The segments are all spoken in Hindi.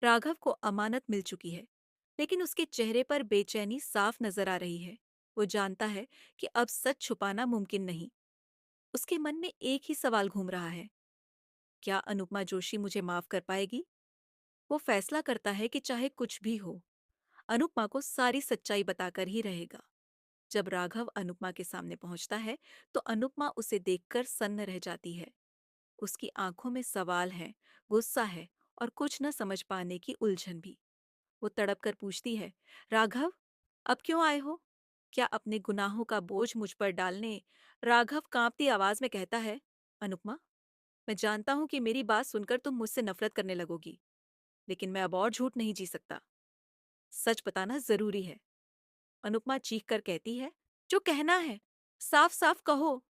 राघव को अमानत मिल चुकी है, लेकिन उसके चेहरे पर बेचैनी साफ नजर आ रही है। वो जानता है कि अब सच छुपाना मुमकिन नहीं। उसके मन में एक ही सवाल घूम रहा है, क्या अनुपमा जोशी मुझे माफ कर पाएगी? वो फैसला करता है कि चाहे कुछ भी हो, अनुपमा को सारी सच्चाई बताकर ही रहेगा। जब राघव अनुपमा के सामने पहुंचता है, तो अनुपमा उसे देखकर सन्न रह जाती है। उसकी आंखों में सवाल है, गुस्सा है और कुछ न समझ पाने की उलझन भी। वो तड़प कर पूछती है, राघव, अब क्यों आए हो? क्या अपने गुनाहों का बोझ मुझ पर डालने? राघव कांपती आवाज में कहता है, अनुपमा, मैं जानता हूं कि मेरी बात सुनकर तुम मुझसे नफरत करने लगोगी, लेकिन मैं अब और झूठ नहीं जी सकता। सच बताना जरूरी है। अनुपमा चीख कर कहती है, जो कहना है साफ साफ कहो,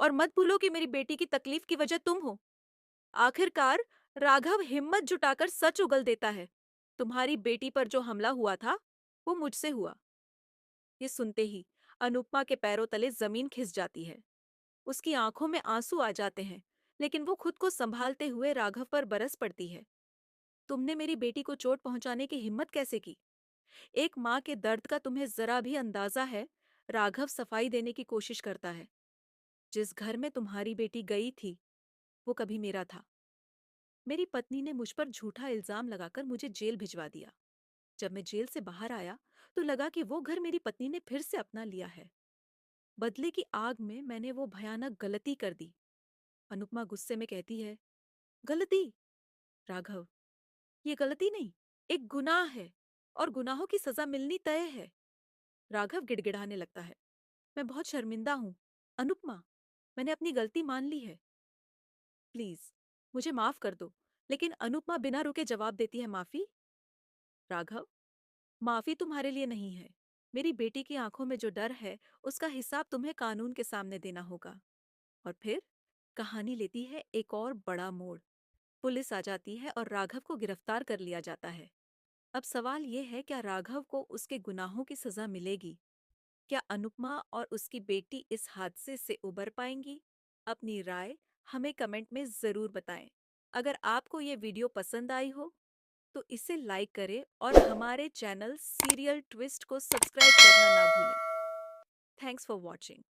और मत भूलो कि मेरी बेटी की तकलीफ की वजह तुम हो। आखिरकार राघव हिम्मत जुटाकर सच उगल देता है, तुम्हारी बेटी पर जो हमला हुआ था वो मुझसे हुआ। ये सुनते ही अनुपमा के पैरों तले जमीन खिस जाती है। उसकी आंखों में आंसू आ जाते हैं, लेकिन वो खुद को संभालते हुए राघव पर बरस पड़ती है। तुमने मेरी बेटी को चोट पहुंचाने की हिम्मत कैसे की? एक माँ के दर्द का तुम्हें जरा भी अंदाजा है? राघव सफाई देने की कोशिश करता है। जिस घर में तुम्हारी बेटी गई थी, वो कभी मेरा था। मेरी पत्नी ने मुझ पर झूठा इल्जाम लगाकर मुझे जेल भिजवा दिया। जब मैं जेल से बाहर आया, तो लगा कि वो घर मेरी पत्नी ने फिर से अपना लिया है। बदले की आग में मैंने वो भयानक गलती कर दी। अनुपमा गुस्से में कहती है, गलती? राघव, ये गलती नहीं, एक गुनाह है, और गुनाहों की सजा मिलनी तय है। राघव गिड़गिड़ाने लगता है, मैं बहुत शर्मिंदा हूं। अनुपमा, मैंने अपनी गलती मान ली है। प्लीज, मुझे माफ कर दो। लेकिन अनुपमा बिना रुके जवाब देती है, माफी? राघव, माफी तुम्हारे लिए नहीं है। मेरी बेटी की आंखों में जो डर है, उसका हिसाब तुम्हें कानून के सामने देना होगा। और फिर कहानी लेती है एक और बड़ा मोड़। पुलिस आ जाती है और राघव को गिरफ्तार कर लिया जाता है। अब सवाल ये है, क्या राघव को उसके गुनाहों की सजा मिलेगी? क्या अनुपमा और उसकी बेटी इस हादसे से उबर पाएंगी? अपनी राय हमें कमेंट में जरूर बताएं। अगर आपको ये वीडियो पसंद आई हो, तो इसे लाइक करें और हमारे चैनल सीरियल ट्विस्ट को सब्सक्राइब करना ना भूलें। Thanks for watching.